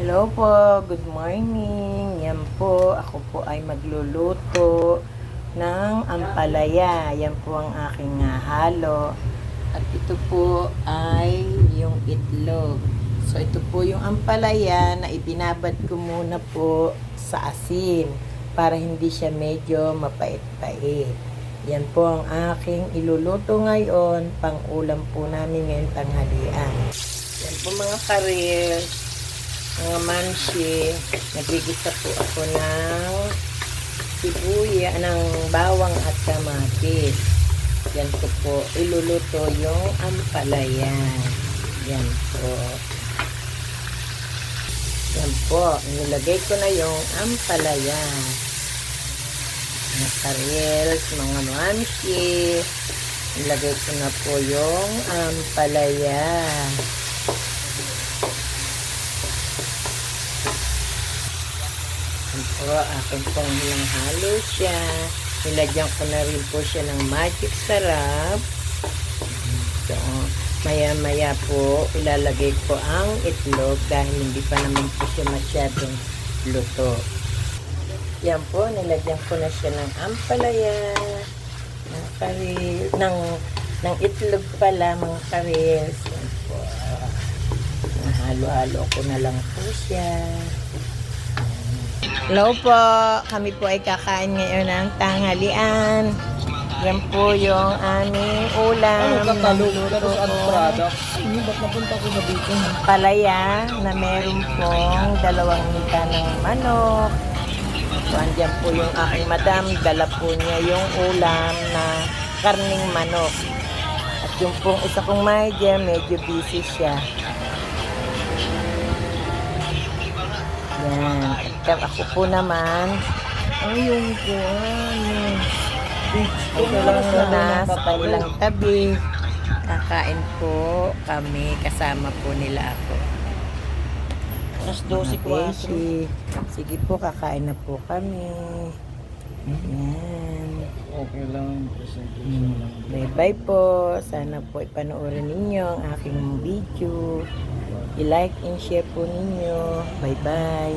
Hello po, good morning. Yan po, ako po ay magluluto ng ampalaya. Yan po ang aking halo. At ito po ay yung itlog. So ito po yung ampalaya na ibinabad ko muna po sa asin para hindi siya medyo mapait-pait. Yan po ang aking iluluto ngayon, pang ulam po namin ngayong tanghalian. Yan po mga karil, mga mansi, nagbigisa po ako ng sibuya, ng bawang at kamatis. Yan po, iluluto yung ampalaya. Yan po. Yan po, nilagay ko na yung ampalaya. Mga karils, mga mansi, nilagay ko na po yung ampalaya. Po, akin pong hinanghalo siya. Nilagyan ko na rin po siya ng magic sarap. So, maya-maya po, ilalagay ko ang itlog dahil hindi pa naman po siya masyadong luto. Yan po, nilagyan ko na siya ng ampalaya, ng itlog pala, mga karils. Yan po. Halo-halo ko na lang po siya. Hello po, kami po ay kakain ngayon ng tanghalian. Yan po yung aming ulam. Palaya na meron pong 2 hita ng manok. So, andyan po yung aking madam. Dala po niya yung ulam na karning manok. At yung pong isa kong maidya, medyo busy siya. Yan. At ako po naman, yung po, na sa kanilang tabi. Kakain po kami, kasama po nila ako. Alas 12:04. Sige po, kakain na po kami. Yan. Okay lang. Presentation lang. Bye-bye po. Sana po ipanoorin ninyo ang aking video. I-like and share po ninyo. Bye-bye.